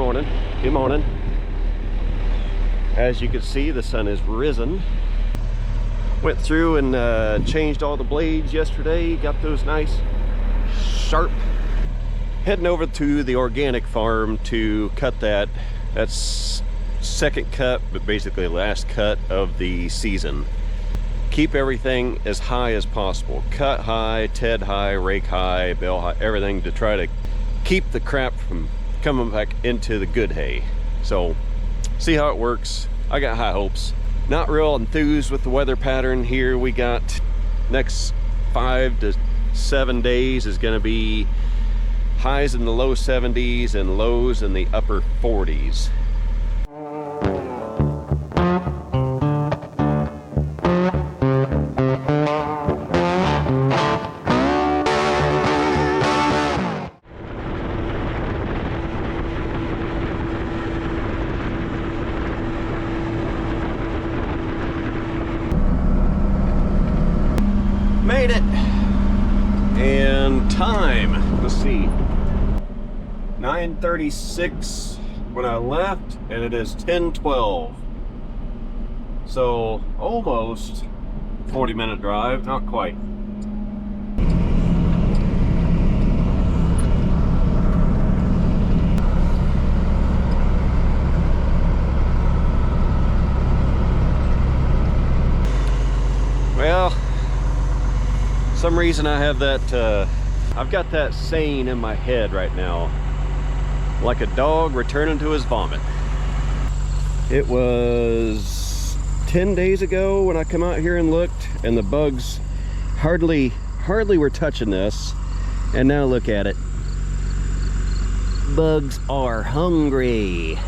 morning. Good morning. As you can see, the sun has risen. Went through and changed all the blades yesterday. Got those nice, sharp. Heading over to the organic farm to cut that. That's second cut, but basically last cut of the season. Keep everything as high as possible. Cut high, ted high, rake high, bale high, everything to try to keep the crap from coming back into the good hay. So see how it works. I got high hopes. Not real enthused with the weather pattern here. We got next 5 to 7 days is going to be highs in the low 70s and lows in the upper 40s. Made it. And time, let's see, 9:36 when I left, and it is 10:12. So almost 40-minute drive, not quite. Well, some reason I have that, I've got that saying in my head right now, like a dog returning to his vomit. It was 10 days ago when I come out here and looked, and the bugs hardly were touching this, and now look at it. Bugs are hungry.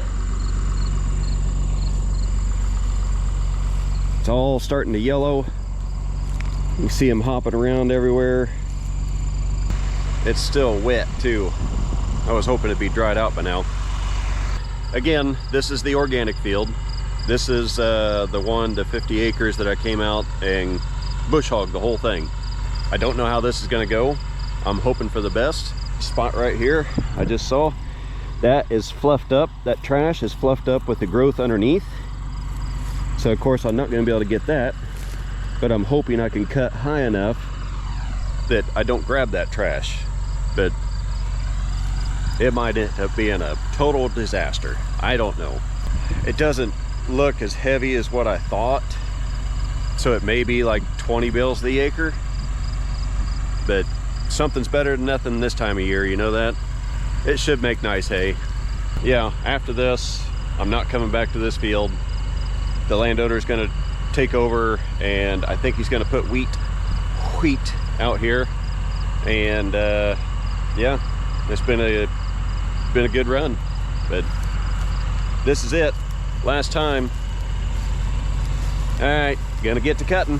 It's all starting to yellow. You can see them hopping around everywhere. It's still wet too. I was hoping it'd be dried out by now. Again, this is the organic field. This is the 1 to 50 acres that I came out and bush hogged the whole thing. I don't know how this is gonna go. I'm hoping for the best. Spot right here, I just saw, that is fluffed up. That trash is fluffed up with the growth underneath. So of course I'm not gonna be able to get that, but I'm hoping I can cut high enough that I don't grab that trash. But it might end up being a total disaster. I don't know. It doesn't look as heavy as what I thought, so it may be like 20 bales the acre, but something's better than nothing this time of year, you know that? It should make nice hay. Yeah, after this, I'm not coming back to this field. The landowner's gonna take over, and I think he's gonna put wheat out here. And yeah, it's been a good run, but this is it, last time. All right, gonna get to cutting.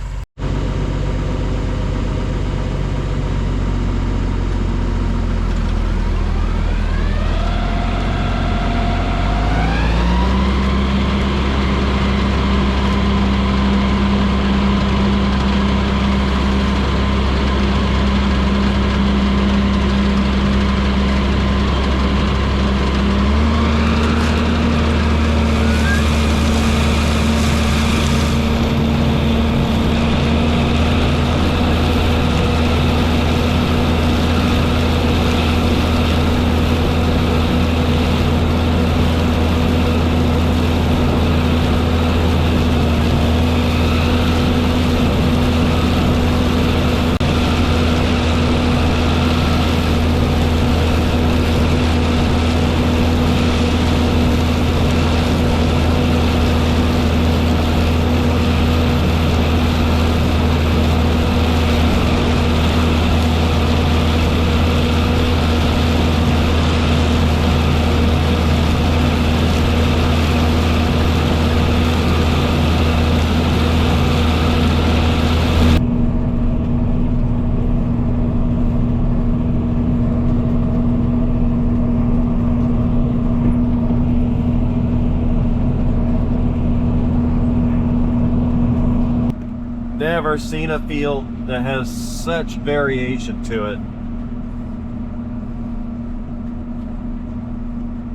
Never seen a field that has such variation to it.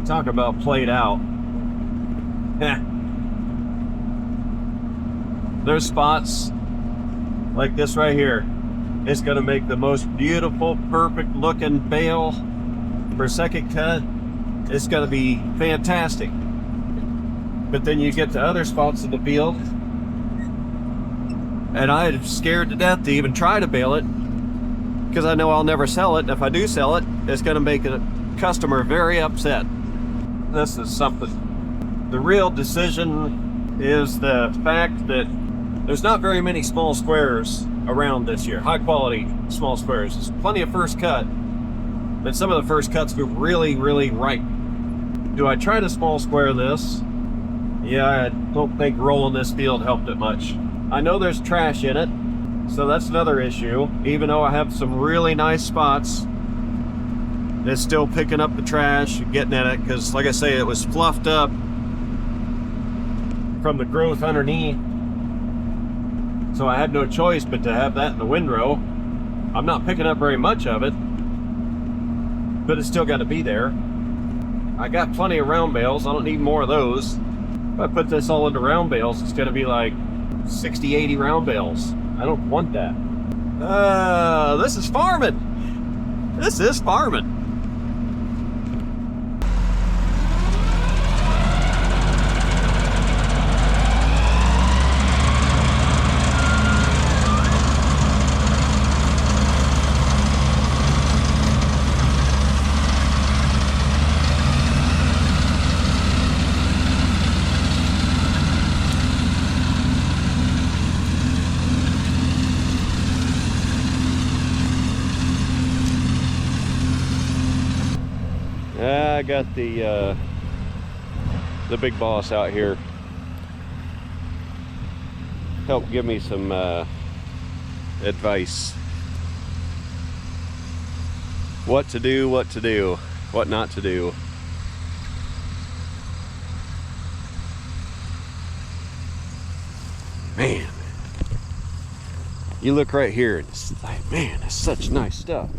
Talk about played out. There's spots like this right here. It's gonna make the most beautiful, perfect looking bale for second cut. It's gonna be fantastic. But then you get to other spots in the field, and I'm scared to death to even try to bale it because I know I'll never sell it. And if I do sell it, it's gonna make a customer very upset. This is something. The real decision is the fact that there's not very many small squares around this year. High quality small squares. There's plenty of first cut, but some of the first cuts were really, really ripe. Do I try to small square this? Yeah, I don't think rolling this field helped it much. I know there's trash in it, so that's another issue. Even though I have some really nice spots, it's still picking up the trash and getting at it, because like I say, it was fluffed up from the growth underneath. So I had no choice but to have that in the windrow. I'm not picking up very much of it, but it's still got to be there. I got plenty of round bales. I don't need more of those. If I put this all into round bales, it's going to be like 60, 80 round bales. I don't want that. This is farming. This is farming. I got the big boss out here. Help give me some advice. What to do, what not to do. Man, you look right here and it's like, man, that's such nice stuff.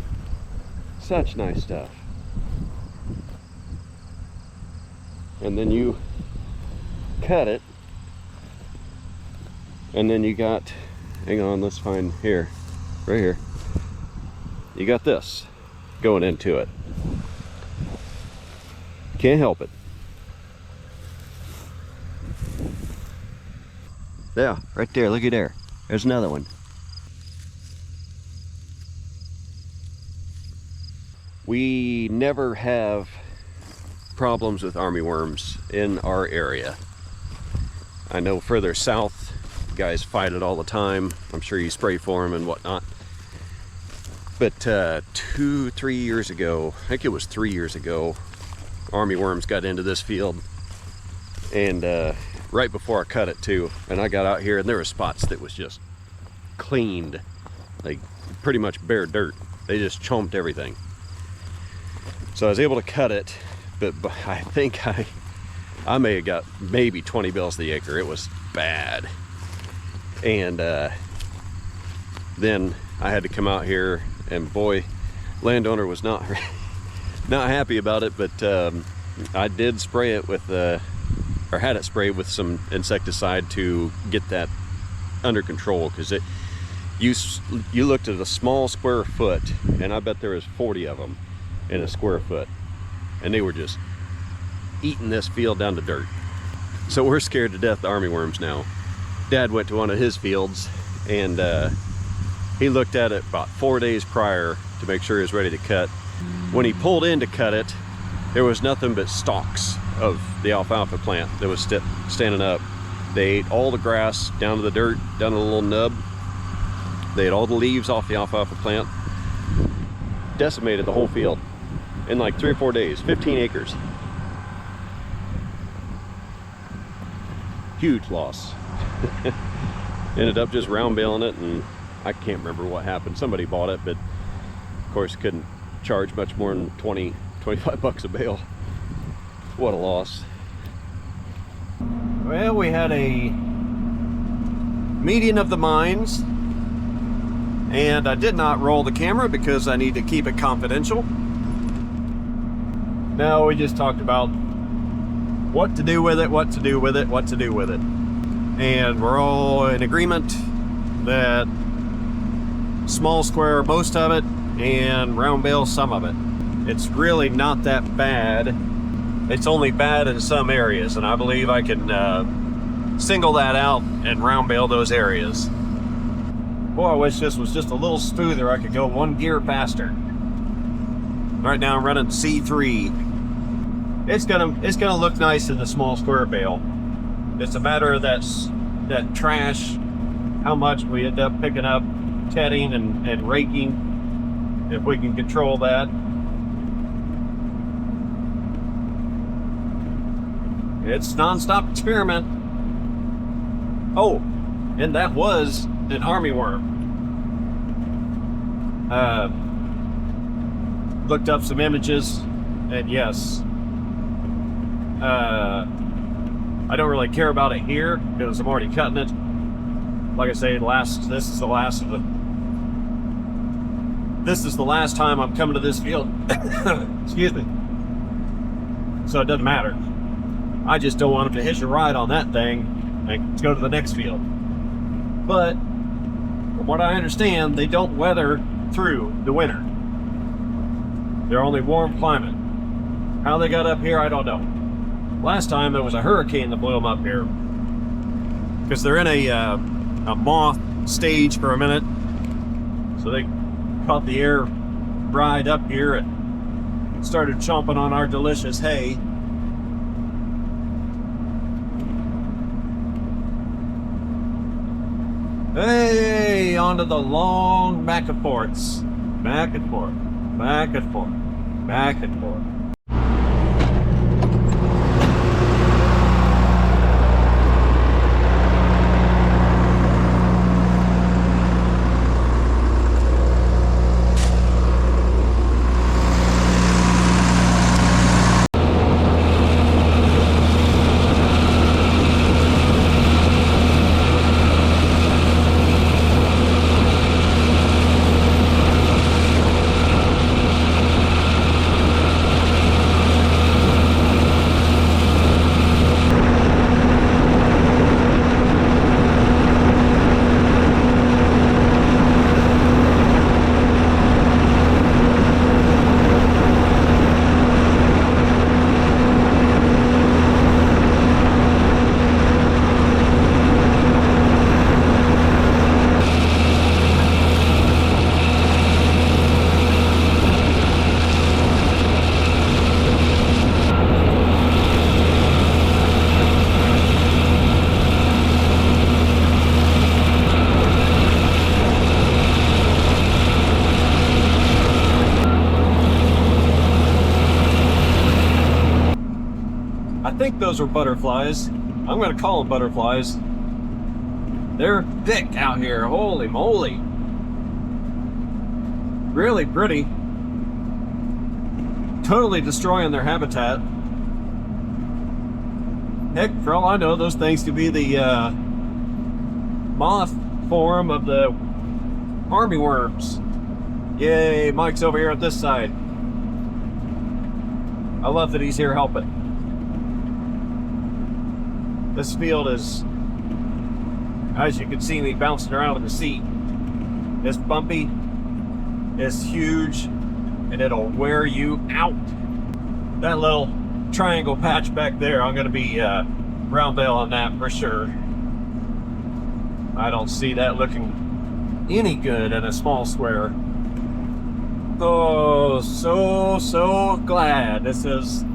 Such nice stuff. And then you cut it, and then you got, hang on, let's find here, right here, you got this going into it. Can't help it. Yeah, right there, looky there, there's another one. We never have problems with armyworms in our area. I know further south, guys fight it all the time. I'm sure you spray for them and whatnot. But 2-3 years ago, I think it was 3 years ago, armyworms got into this field, and right before I cut it too. And I got out here and there were spots that was just cleaned, like pretty much bare dirt. They just chomped everything. So I was able to cut it. But I think I may have got maybe 20 bales the acre. It was bad. And then I had to come out here, and boy, landowner was not happy about it. But I did spray it with, or had it sprayed with some insecticide to get that under control. Because you looked at a small square foot, and I bet there was 40 of them in a square foot. And they were just eating this field down to dirt. So we're scared to death of armyworms now. Dad went to one of his fields, and he looked at it about 4 days prior to make sure he was ready to cut. When he pulled in to cut it, there was nothing but stalks of the alfalfa plant that was standing up. They ate all the grass down to the dirt, down to the little nub. They ate all the leaves off the alfalfa plant. Decimated the whole field in like 3 or 4 days, 15 acres. Huge loss. Ended up just round baling it, and I can't remember what happened. Somebody bought it, but of course couldn't charge much more than 20-25 bucks a bale. What a loss. Well, we had a meeting of the minds, and I did not roll the camera because I need to keep it confidential. No, we just talked about what to do with it, what to do with it, what to do with it. And we're all in agreement that small square most of it and round bale some of it. It's really not that bad. It's only bad in some areas, and I believe I can single that out and round bale those areas. Boy, I wish this was just a little smoother. I could go one gear faster. Right now I'm running C3. It's gonna look nice in the small square bale. It's a matter of that trash, how much we end up picking up, tedding and raking, if we can control that. It's non-stop experiment. Oh, and that was an armyworm. Looked up some images, and yes, I don't really care about it here because I'm already cutting it. Like I say, this is the last time I'm coming to this field. Excuse me. So it doesn't matter. I just don't want them to hitch a ride on that thing and go to the next field. But from what I understand, they don't weather through the winter. They're only warm climate. How they got up here, I don't know. Last time there was a hurricane that blew them up here because they're in a moth stage for a minute. So they caught the air ride up here and started chomping on our delicious hay. Hey, onto the long back and forths. Back and forth, back and forth, back and forth. I think those are butterflies. I'm gonna call them butterflies. They're thick out here, holy moly. Really pretty. Totally destroying their habitat. Heck, for all I know, those things could be the moth form of the armyworms. Yay, Mike's over here at this side. I love that he's here helping. This field is, as you can see me bouncing around in the seat, it's bumpy, it's huge, and it'll wear you out. That little triangle patch back there, I'm going to be round bale on that for sure. I don't see that looking any good in a small square. Oh, so glad this is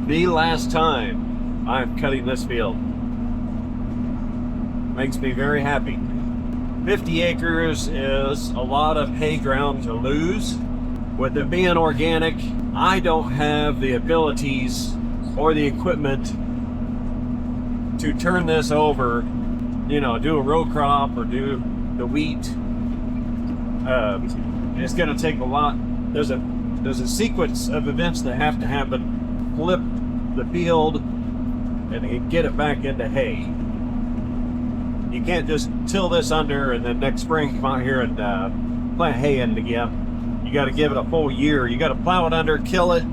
the last time I'm cutting this field. Makes me very happy. 50 acres is a lot of hay ground to lose. With it being organic, I don't have the abilities or the equipment to turn this over, you know, do a row crop or do the wheat. It's gonna take a lot. There's a sequence of events that have to happen. Flip the field and get it back into hay. You can't just till this under and then next spring come out here and plant hay in it again. You got to give it a full year. You got to plow it under, kill it,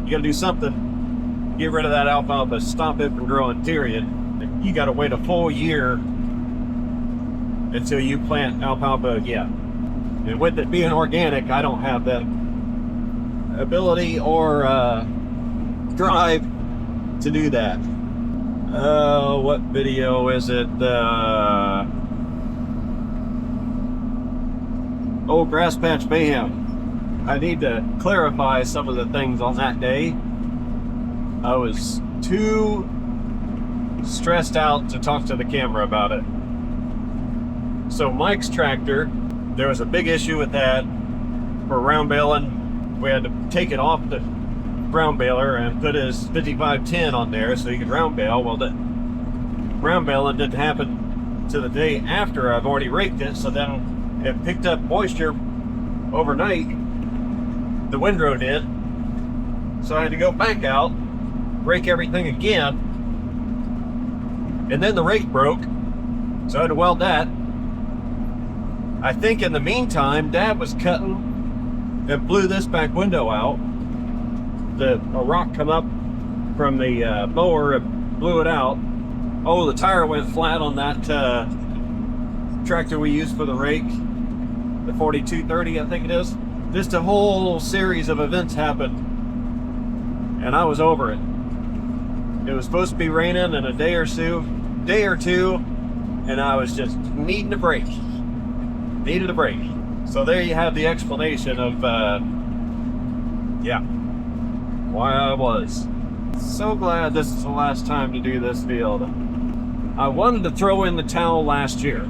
You gotta do something. Get rid of that alfalfa, stop it from growing, period. You gotta wait a full year until you plant alfalfa again. And with it being organic, I don't have that ability or drive to do that. What video is it? Oh, Grass Patch Mayhem. I need to clarify some of the things on that day. I was too stressed out to talk to the camera about it. So Mike's tractor, there was a big issue with that for round baling. We had to take it off the round baler and put his 5510 on there so he could round bale. Well, the round baling didn't happen to the day after I've already raked it, so then it picked up moisture overnight. The windrow did. So I had to go back out, rake everything again, and then the rake broke, so I had to weld that. I think in the meantime, Dad was cutting and blew this back window out. A rock come up from the mower and blew it out. Oh, the tire went flat on that tractor we used for the rake, the 4230, I think it is. Just a whole series of events happened, and I was over it. It was supposed to be raining in a day or two, and I was just needing a break. Needed a break. So there you have the explanation of, why I was. So glad this is the last time to do this field. I wanted to throw in the towel last year.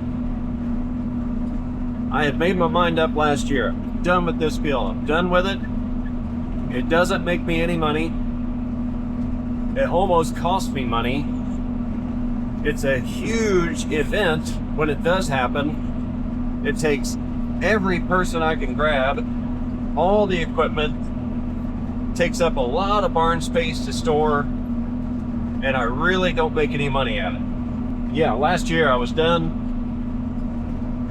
I had made my mind up last year. I'm done with this field. I'm done with it. It doesn't make me any money. It almost cost me money. It's a huge event when it does happen. It takes every person I can grab, all the equipment, takes up a lot of barn space to store, and I really don't make any money at it. Yeah, last year I was done,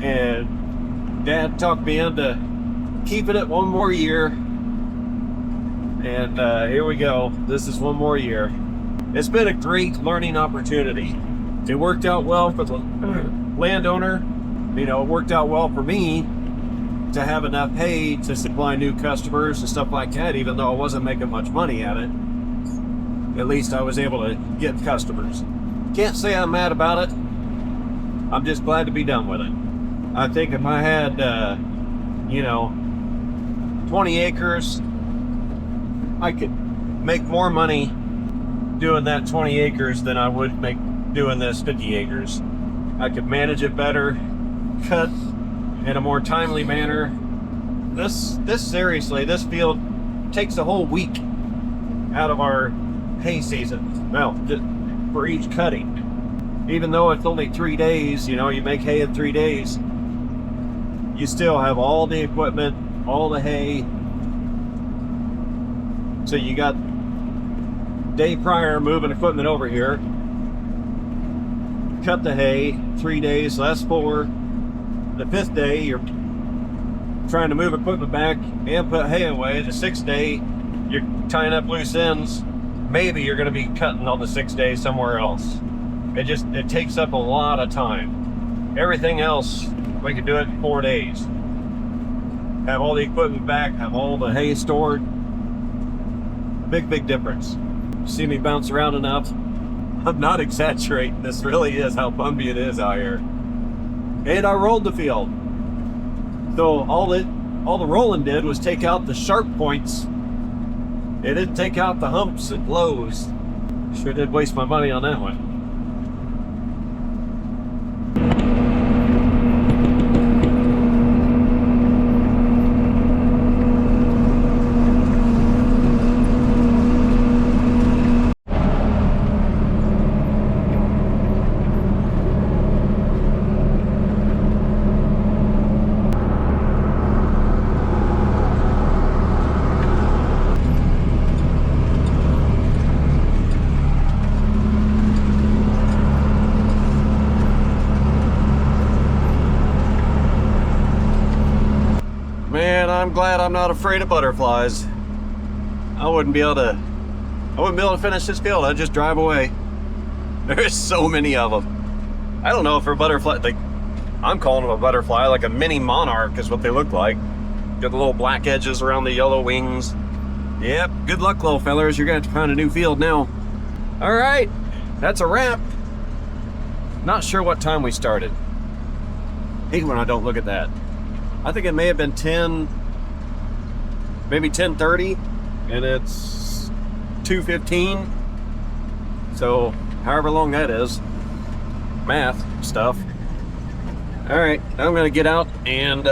and Dad talked me into keeping it one more year, and here we go. This is one more year. It's been a great learning opportunity. It worked out well for the landowner. You know, it worked out well for me to have enough hay to supply new customers and stuff like that, even though I wasn't making much money at it. At least I was able to get customers. Can't say I'm mad about it. I'm just glad to be done with it. I think if I had, 20 acres, I could make more money doing that 20 acres than I would make doing this 50 acres. I could manage it better, cut in a more timely manner. This seriously, this field takes a whole week out of our hay season. Well, for each cutting. Even though it's only 3 days, you make hay in 3 days, you still have all the equipment, all the hay. So you got day prior moving equipment over here, cut the hay, 3 days, so that's 4. The 5th day, you're trying to move equipment back and put hay away. The 6th day, you're tying up loose ends. Maybe you're going to be cutting on the 6th day somewhere else. It takes up a lot of time. Everything else, we could do it in 4 days. Have all the equipment back, have all the hay stored. Big difference. See me bounce around enough? I'm not exaggerating. This really is how bumpy it is out here. And I rolled the field. So all the rolling did was take out the sharp points. It didn't take out the humps and lows. Sure did waste my money on that one. Man, I'm glad I'm not afraid of butterflies. I wouldn't be able to finish this field. I'd just drive away. There's so many of them. I don't know if they're butterfly, like, I'm calling them a butterfly, like a mini monarch is what they look like. Got the little black edges around the yellow wings. Yep, good luck, little fellers. You're gonna have to find a new field now. All right, that's a wrap. Not sure what time we started. Hate when I don't look at that. I think it may have been 10, maybe 10:30, and it's 2:15. So however long that is, math stuff. All right, I'm gonna get out and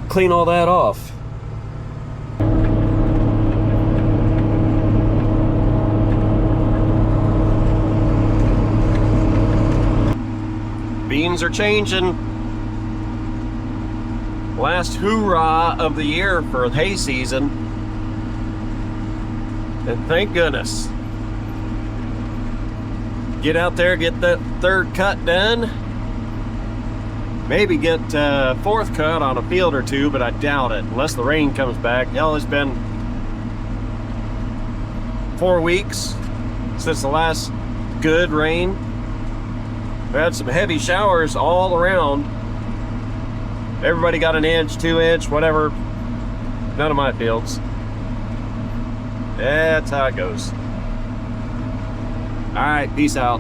clean all that off. Beans are changing. Last hoorah of the year for hay season. And thank goodness. Get out there, get that third cut done. Maybe get fourth cut on a field or two, but I doubt it, unless the rain comes back. Hell, it's been 4 weeks since the last good rain. We had some heavy showers all around. Everybody got an inch, 2 inch, whatever. None of my fields. That's how it goes. All right, peace out.